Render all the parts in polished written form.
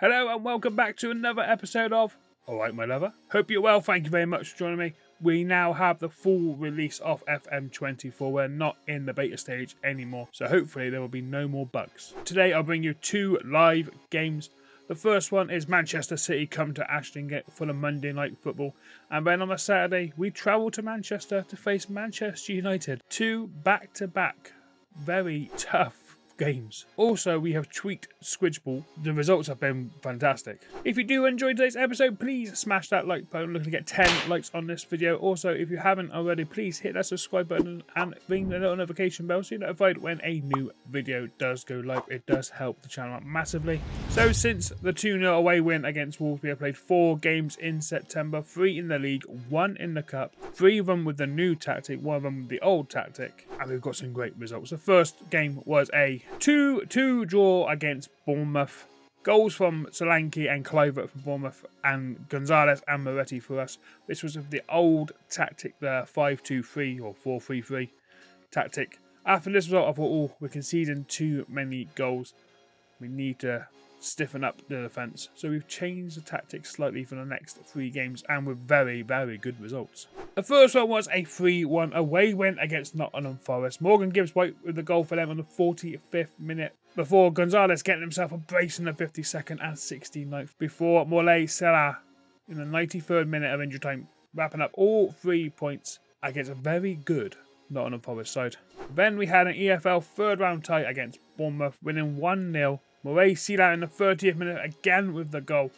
Hello and welcome back to another episode of Alright My Lover. Hope you're well, thank you very much for joining me. We now have the full release of FM24. We're not in the beta stage anymore, so hopefully there will be no more bugs. Today I'll bring you 2 live games. The first one is Manchester City come to Ashton Gate for the Monday Night Football, and then on a Saturday we travel to Manchester to face Manchester United. 2 back-to-back very tough games. Also, we have tweaked Squidgeball. The results have been fantastic. If you do enjoy today's episode, please smash that like button. Looking to get 10 likes on this video. Also, if you haven't already, please hit that subscribe button and ring the little notification bell so you're notified when a new video does go live. It does help the channel out massively. So since the 2-0 away win against Wolves, we have played 4 games in September, 3 in the league, 1 in the cup, 3 of them with the new tactic, 1 of them with the old tactic, and we've got some great results. The first game was a 2-2 draw against Bournemouth. Goals from Solanke and Kluivert for Bournemouth, and Gonzalez and Moretti for us. This was the old tactic, the 5-2-3 or 4-3-3 tactic. After this result, I thought, we're conceding too many goals. We need to stiffen up the defence. So we've changed the tactics slightly for the next 3 games, and with very, very good results. The first one was a 3-1 away win against Nottingham Forest. Morgan Gibbs-White with the goal for them on the 45th minute, before Gonzalez getting himself a brace in the 52nd and 69th, before Moulay Salah in the 93rd minute of injury time, wrapping up all 3 points against a very good Nottingham Forest side. Then we had an EFL third round tie against Bournemouth, winning 1-0. Moulay Salah in the 30th minute again with the goal,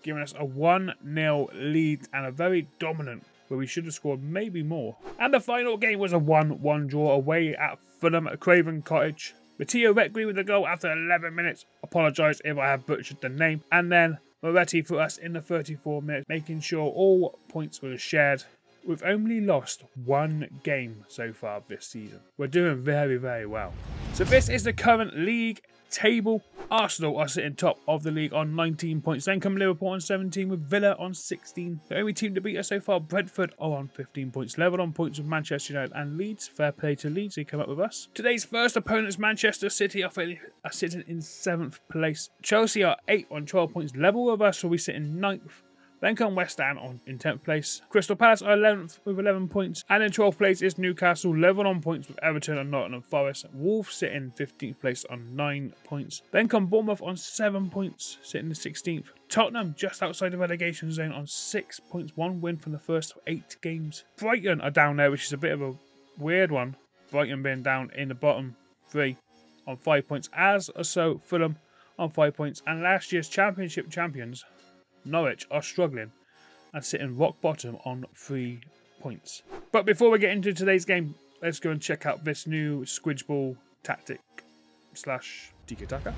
giving us a 1-0 lead and a very dominant, where we should have scored maybe more. And the final game was a 1-1 draw away at Fulham at Craven Cottage. Matteo Reckley with the goal after 11 minutes. Apologise if I have butchered the name. And then Moretti for us in the 34 minutes, making sure all points were shared. We've only lost 1 game so far this season. We're doing very, very well. So this is the current league table. Arsenal are sitting top of the league on 19 points. Then come Liverpool on 17 with Villa on 16. The only team to beat us so far, Brentford, are on 15 points. Level on points with Manchester United and Leeds. Fair play to Leeds, they come up with us. Today's first opponents, Manchester City, are sitting in 7th place. Chelsea are 8 on 12 points. Level with us, so we sit in 9th. Then come West Ham in 10th place. Crystal Palace are 11th with 11 points. And in 12th place is Newcastle, level on points with Everton and Nottingham Forest. Wolves sit in 15th place on 9 points. Then come Bournemouth on 7 points, sitting in 16th. Tottenham just outside the relegation zone on 6 points. 1 win from the first 8 games. Brighton are down there, which is a bit of a weird one. Brighton being down in the bottom 3 on 5 points. As so Fulham on 5 points. And last year's championship champions, Norwich, are struggling and sitting rock bottom on 3 points. But before we get into today's game, let's go and check out this new Squidgeball tactic / tiki-taka.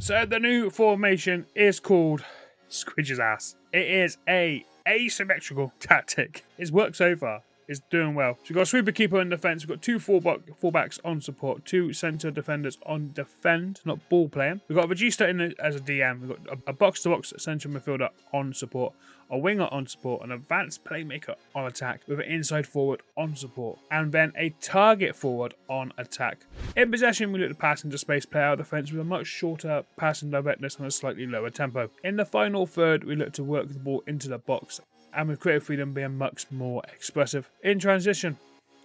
So the new formation is called Squidge's Ass. It is a asymmetrical tactic. It's worked so far. Is doing well. So we've got a sweeper keeper in defence, we've got 2 fullbacks on support, 2 centre defenders on defend, not ball playing. We've got a Regista as a DM, we've got a box-to-box central midfielder on support, a winger on support, an advanced playmaker on attack with an inside forward on support, and then a target forward on attack. In possession, we look to pass into space, play out defence with a much shorter passing directness and a slightly lower tempo. In the final third, we look to work the ball into the box, and with creative freedom being much more expressive. In transition,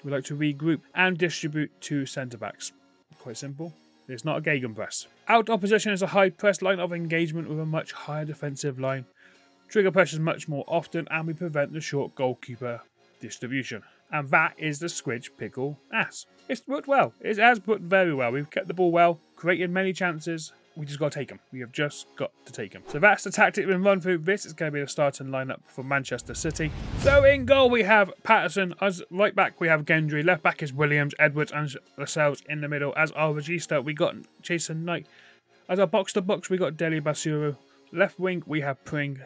we like to regroup and distribute to centre-backs. Quite simple. It's not a gegenpress. Out opposition is a high press line of engagement with a much higher defensive line. Trigger pressures much more often, and we prevent the short goalkeeper distribution. And that is the Squidge Pickle Ass. It's worked well. It has worked very well. We've kept the ball well, created many chances. We just got to take them. We have just got to take them. So that's the tactic we've been run through. This is going to be the starting lineup for Manchester City. So in goal we have Patterson. As right back we have Gendry. Left back is Williams, Edwards and Lascelles in the middle. As our regista we got Jason Knight. As our box to box we got Deli Basuru. Left wing we have Pring.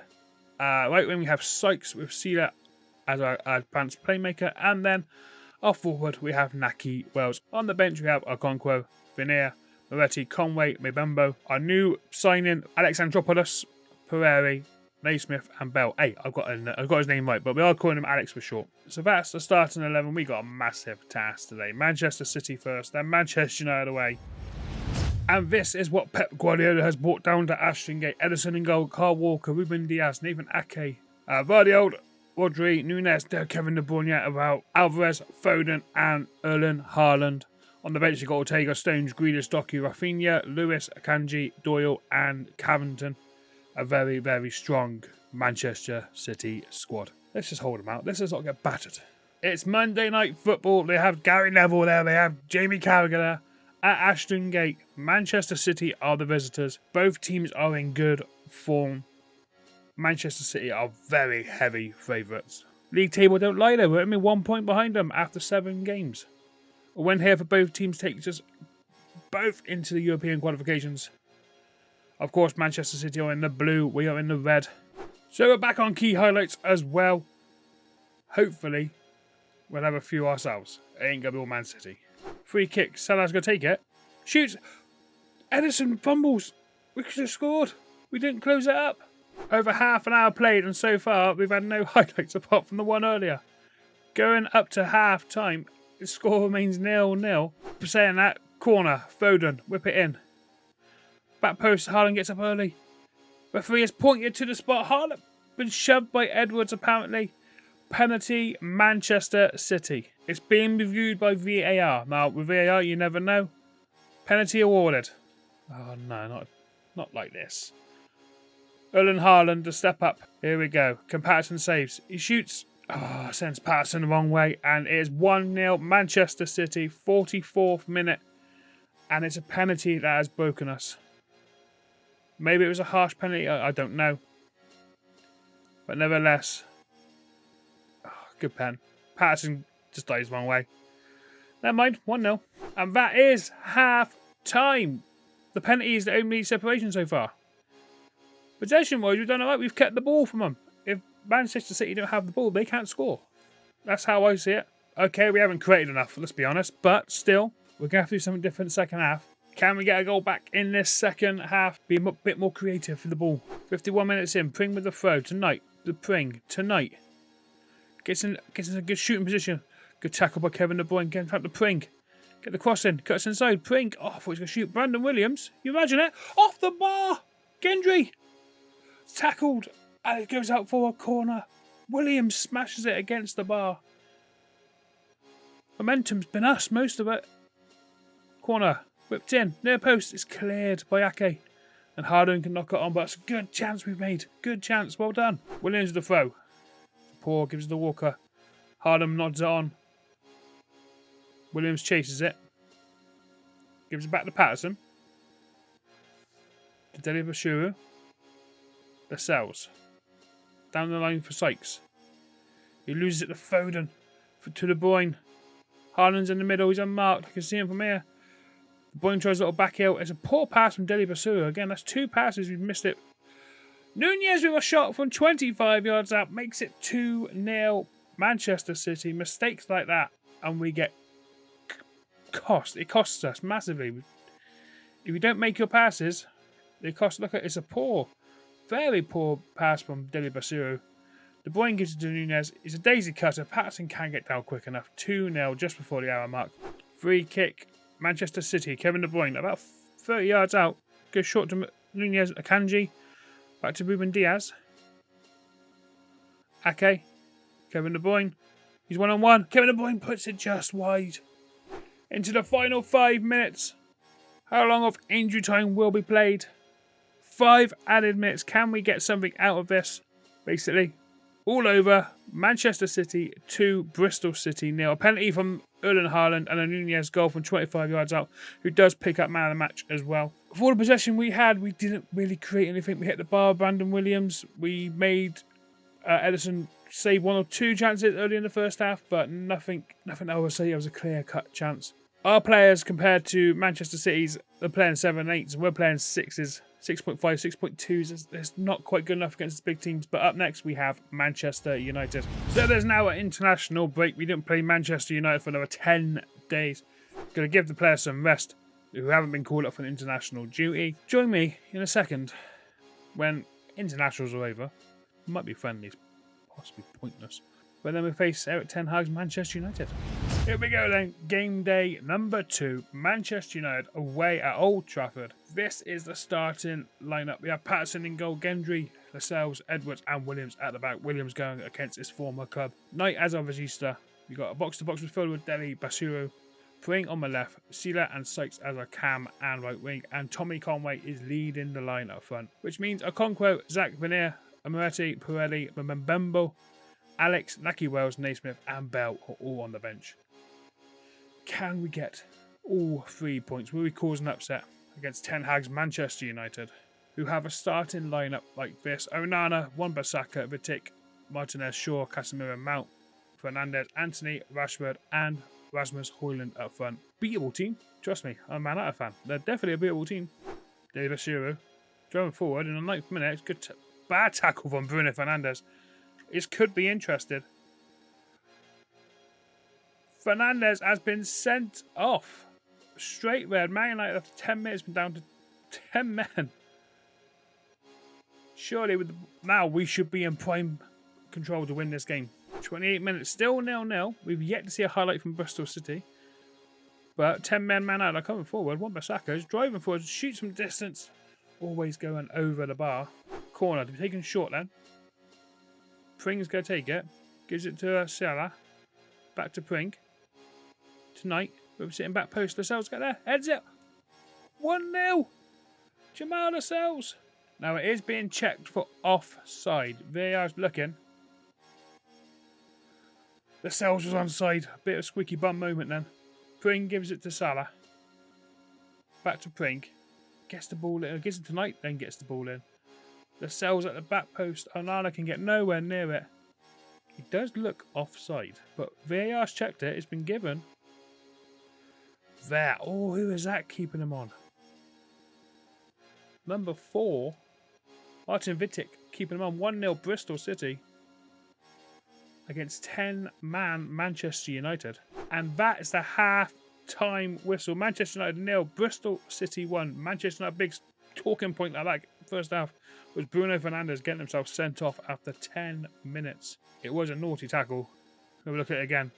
Right wing we have Sykes with Sela as our advanced playmaker. And then our forward we have Naki Wells. On the bench we have Okonkwo, Veneer, Moretti, Conway, Mebambo, our new signing, Alexandropoulos, Pereira, Naismith and Bell. Hey, I've got his name right, but we are calling him Alex for short. So that's the starting 11. We got a massive task today. Manchester City first, then Manchester United away. And this is what Pep Guardiola has brought down to Ashton Gate. Ederson in goal, Carl Walker, Ruben Diaz, Nathan Ake, Vardiol, Rodri, Nunes, Kevin De Bruyne, about Alvarez, Foden and Erling Haaland. On the bench, you've got Ortega, Stones, Grealish, Doku, Rafinha, Lewis, Akanji, Doyle and Cavington. A very, very strong Manchester City squad. Let's just hold them out. Let's just not get battered. It's Monday Night Football. They have Gary Neville there. They have Jamie Carragher there. At Ashton Gate, Manchester City are the visitors. Both teams are in good form. Manchester City are very heavy favourites. League table don't lie though. We're only 1 point behind them after 7 games. A win here for both teams takes us both into the European qualifications. Of course, Manchester City are in the blue. We are in the red. So we're back on key highlights as well. Hopefully, we'll have a few ourselves. It ain't going to be all Man City. Free kick. Salah's going to take it. Shoots. Ederson fumbles. We could have scored. We didn't close it up. Over half an hour played, and so far we've had no highlights apart from the one earlier. Going up to half time, the score remains 0-0. Saying that, corner. Foden. Whip it in. Back post. Haaland gets up early. Referee has pointed to the spot. Haaland been shoved by Edwards apparently. Penalty, Manchester City. It's being reviewed by VAR. Now, with VAR, you never know. Penalty awarded. Oh, no, not like this. Erling Haaland to step up. Here we go. Patterson saves. He shoots. Oh, sends Patterson the wrong way. And it is 1-0 Manchester City, 44th minute. And it's a penalty that has broken us. Maybe it was a harsh penalty. I don't know. But nevertheless... good pen. Patterson just dies one way. Never mind, 1-0. And that is half time. The penalty is the only separation so far. Possession-wise, we've done alright. We've kept the ball from them. If Manchester City don't have the ball, they can't score. That's how I see it. Okay, we haven't created enough, let's be honest. But still, we're going to have to do something different in the second half. Can we get a goal back in this second half? Be a bit more creative for the ball. 51 minutes in. Pring with the throw. Tonight. The Pring. Tonight. Gets in a good shooting position. Good tackle by Kevin De Bruyne. Getting back to Pring. Get the cross in. Cuts inside. Pring. Oh, I thought he was going to shoot Brandon Williams. You imagine it? Off the bar. Gendry. Tackled. And it goes out for a corner. Williams smashes it against the bar. Momentum's been us, most of it. Corner. Whipped in. Near post. It's cleared by Ake. And Haaland can knock it on. But it's a good chance we've made. Good chance. Well done. Williams the throw. Poor gives it to Walker. Haaland nods it on. Williams chases it. Gives it back to Patterson. To Deli Bashuru. Lascelles. Down the line for Sykes. He loses it to Foden. To De Bruyne. Haaland's in the middle. He's unmarked. I can see him from here. De Bruyne tries a little back heel. It's a poor pass from Deli Bashuru. Again, that's 2 passes. We've missed it. Nunez with a shot from 25 yards out makes it 2-0 Manchester City. Mistakes like that and we get cost. It costs us massively. If you don't make your passes, they cost. Look, it's a poor, very poor pass from Deli Bashuru. De Bruyne gives it to Nunez. It's a daisy cutter. Patterson can't get down quick enough. 2-0 just before the hour mark. Free kick. Manchester City. Kevin De Bruyne about 30 yards out. Goes short to Nunez. Akanji. Back to Ruben Diaz. Ake. Kevin De Bruyne. He's 1-on-1. Kevin De Bruyne puts it just wide. Into the final 5 minutes. How long of injury time will be played? 5 added minutes. Can we get something out of this? Basically, all over. Manchester City 2, Bristol City 0. A penalty from Erling Haaland and a Nunez goal from 25 yards out, who does pick up man of the match as well. For the possession we had, we didn't really create anything. We hit the bar, Brandon Williams. We made Ederson save 1 or 2 chances early in the first half, but nothing I would say it was a clear-cut chance. Our players, compared to Manchester City's, they're playing 7-8s, and we're playing 6s. 6.5, 6.2s. It's not quite good enough against the big teams. But up next, we have Manchester United. So there's now an international break. We didn't play Manchester United for another 10 days. Going to give the players some rest who haven't been called up for an international duty. Join me in a second when internationals are over. Might be friendlies, possibly pointless. But then we face Eric Ten Hag's Manchester United. Here we go then. Game day number 2. Manchester United away at Old Trafford. This is the starting lineup. We have Patterson in goal, Gendry, Lascelles, Edwards and Williams at the back. Williams going against his former club. Knight as of Regista. We got a box-to-box midfield with Dele, Basuru, Pring on the left, Sila and Sykes as a cam and right wing, and Tommy Conway is leading the line up front, which means Okonkwo, Zach Veneer, Amareti, Pirelli, Mbembo, Alex, Naki Wells, Naismith and Bell are all on the bench. Can we get all 3 points? Will we cause an upset against Ten Hag's Manchester United, who have a starting lineup like this? Onana, Wan-Bissaka, Vitic, Martinez, Shaw, Casemiro, Mount, Fernandes, Anthony, Rashford and Rasmus Højlund up front. Beatable team. Trust me, I'm a Man United fan. They're definitely a beatable team. David Basuru driving forward in the 9th minute. Good bad tackle from Bruno Fernandes. It could be interested. Fernandes has been sent off. Straight red. Man United after 10 minutes been down to 10 men. Surely now we should be in prime control to win this game. 28 minutes, still 0-0. We've yet to see a highlight from Bristol City. But 10 men, Man United are coming forward. Wan-Bissaka is driving forward, shoots from distance. Always going over the bar. Corner to be taken short then. Pring's going to take it. Gives it to Salah. Back to Pring. Tonight, we're sitting back post. Lascelles get there. Heads it. 1-0. Jamal Lascelles. Now it is being checked for offside. VAR's looking. Lascelles was onside. A bit of a squeaky bum moment then. Pring gives it to Salah. Back to Pring. Gets the ball in. Gives it to Knight, then gets the ball in. Lascelles at the back post. Onana can get nowhere near it. He does look offside, but VAR's checked it. It's been given. There. Oh, who is that keeping him on? Number 4. Martin Vitic keeping him on. 1-0 Bristol City against 10-man Manchester United. And that is the half-time whistle. Manchester United 0, Bristol City 1. Manchester United, big talking point I like first half was Bruno Fernandes getting himself sent off after 10 minutes. It was a naughty tackle. We'll look at it again.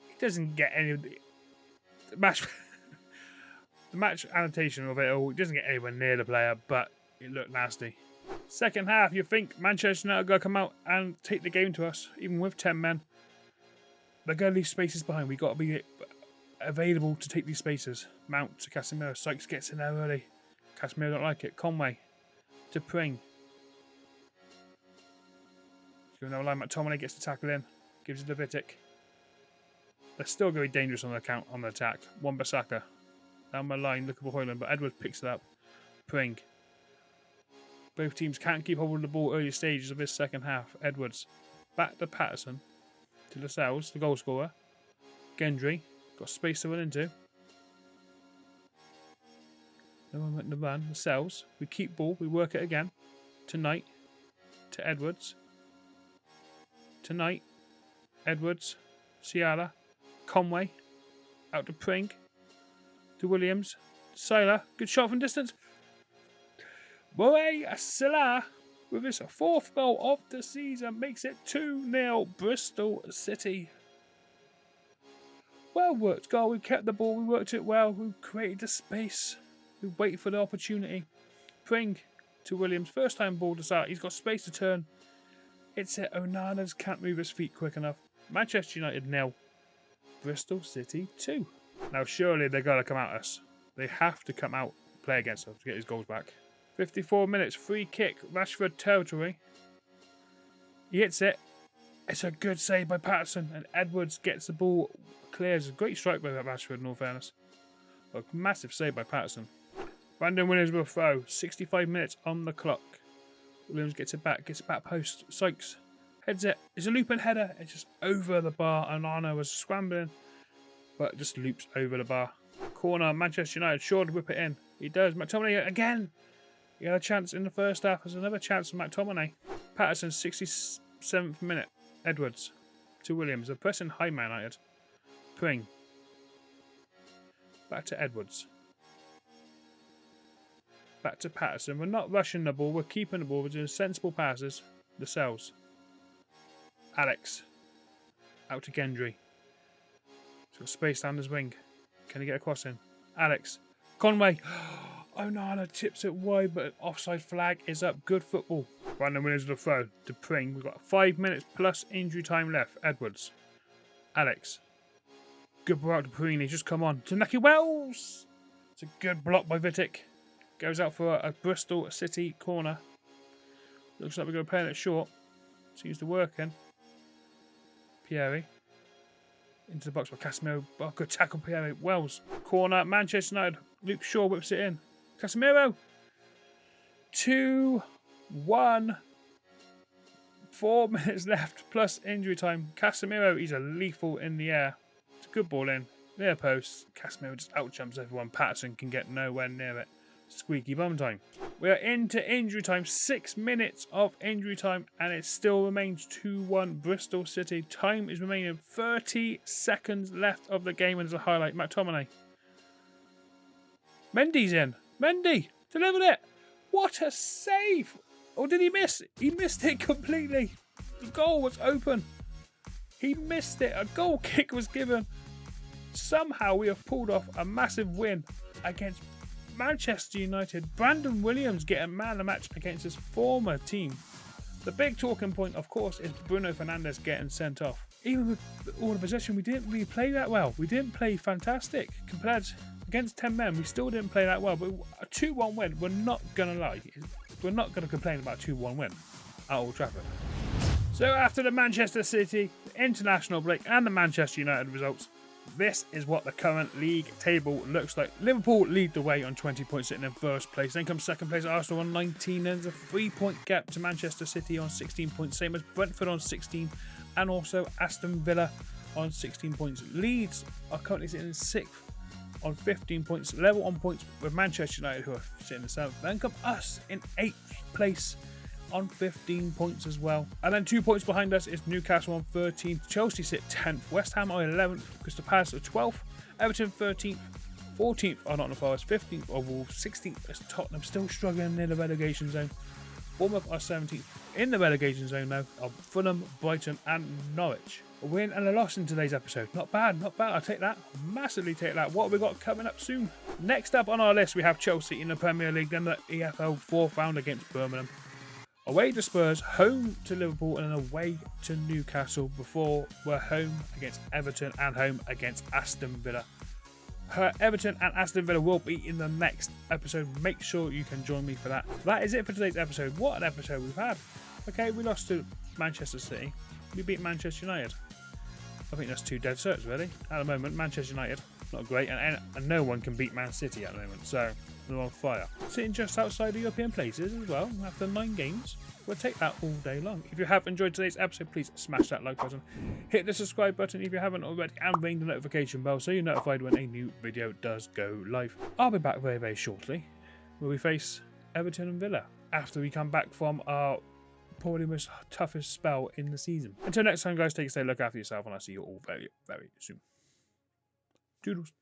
He doesn't get any of the match. The match annotation of it all, it doesn't get anywhere near the player, but it looked nasty. Second half, you think Manchester United are going to come out and take the game to us, even with 10 men. They're going to leave spaces behind. We've got to be available to take these spaces. Mount to Casemiro. Sykes gets in there early. Casemiro don't like it. Conway to Pring. He's going down the line. McTominay gets the tackle in. Gives it to Vitic. They're still going to be dangerous on the attack. Wan-Bissaka down my line looking for Højlund, but Edwards picks it up. Pring. Both teams can't keep hold of the ball early stages of this second half. Edwards back to Patterson. To Lascelles, the goal scorer. Gendry. Got space to run into. No one went to run. Lascelles. We keep ball. We work it again. To Knight. To Edwards. To Knight. Edwards. Ciala. Conway. Out to Pring. To Williams. Salah. Good shot from distance. Mohamed Salah with his 4th goal of the season makes it 2-0 Bristol City. Well worked goal. We kept the ball. We worked it well. We created the space. We waited for the opportunity. Pring to Williams. First time ball to Salah. He's got space to turn. It's it. Onana's can't move his feet quick enough. Manchester United 0. Bristol City 2. Now surely they're going to come at us. They have to come out play against us to get his goals back. 54 minutes, free kick, Rashford territory. He hits it. It's a good save by Patterson, and Edwards gets the ball, clears. A great strike by Rashford, in all fairness. A massive save by Patterson. Brandon Williams will throw. 65 minutes on the clock. Williams gets it back post. Sykes heads it. It's a looping header. It's just over the bar. Onana was scrambling, but just loops over the bar. Corner, Manchester United, sure to whip it in. He does. McTominay again. He had a chance in the first half. There's another chance from McTominay. Patterson, 67th minute. Edwards to Williams. They're pressing high Man United. Pring. Back to Edwards. Back to Patterson. We're not rushing the ball. We're keeping the ball. We're doing sensible passes. Lascelles. Alex. Out to Gendry. Got space down his wing. Can he get a cross in? Alex. Conway. Onana tips it wide, but an offside flag is up. Good football. Random winners of the throw. To Pring. We've got 5 minutes plus injury time left. Edwards. Alex. Good ball out to Pring. He's just come on. To Naki Wells. It's a good block by Vitic. Goes out for a Bristol City corner. Looks like we're going to play it short. Seems to work in. Pieri. Into the box by Casemiro. Oh, good tackle, Pieri. Wells. Corner. Manchester United. Luke Shaw whips it in. Casemiro. 2-1. 4 minutes left plus injury time. Casemiro, he's a lethal in the air. It's a good ball in. Near post. Casemiro just outjumps everyone. Patterson can get nowhere near it. Squeaky bum time. We are into injury time. 6 minutes of injury time, and it still remains 2-1 Bristol City. Time is remaining 30 seconds left of the game, and there's a highlight. McTominay. Mendy's in. Mendy delivered it. What a save! Or did he miss? He missed it completely. The goal was open. He missed it. A goal kick was given. Somehow we have pulled off a massive win against Manchester United. Brandon Williams getting man of the match against his former team. The big talking point, of course, is Bruno Fernandes getting sent off. Even with all the possession, we didn't really play that well. We didn't play fantastic. Compared against 10 men, we still didn't play that well. But a 2-1 win, we're not going to lie. We're not going to complain about a 2-1 win at Old Trafford. So after the Manchester City, the international break, and the Manchester United results, this is what the current league table looks like. Liverpool lead the way on 20 points, sitting in first place. Then comes second place Arsenal on 19. There's a 3-point gap to Manchester City on 16 points, same as Brentford on 16, and also Aston Villa on 16 points. Leeds are currently sitting in 6th on 15 points, level on points with Manchester United, who are sitting in 7th. Then come us in 8th place on 15 points as well. And then 2 points behind us is Newcastle on 13th. Chelsea sit 10th. West Ham are 11th. Crystal Palace are 12th. Everton 13th. 14th are Nottingham Forest. 15th are Wolves. 16th is Tottenham, still struggling near the relegation zone. Bournemouth are 17th. In the relegation zone now are Fulham, Brighton and Norwich. A win and a loss in today's episode. Not bad, not bad. I'll take that. Massively take that. What have we got coming up soon? Next up on our list, we have Chelsea in the Premier League. Then the EFL 4th round against Birmingham. Away to Spurs, home to Liverpool, and then away to Newcastle before we're home against Everton and home against Aston Villa. Everton and Aston Villa will be in the next episode. Make sure you can join me for that. That is it for today's episode. What an episode we've had. Okay, we lost to Manchester City. We beat Manchester United. I think that's 2 dead certs, really. At the moment, Manchester United, not great, and no one can beat Man City at the moment, so they're on fire. Sitting just outside the European places as well, after 9 games. We'll take that all day long. If you have enjoyed today's episode, please smash that like button. Hit the subscribe button if you haven't already, and ring the notification bell so you're notified when a new video does go live. I'll be back very, very shortly, where we face Everton and Villa, after we come back from our probably most toughest spell in the season. Until next time, guys, take a stay, look after yourself, and I'll see you all very, very soon. Toodles.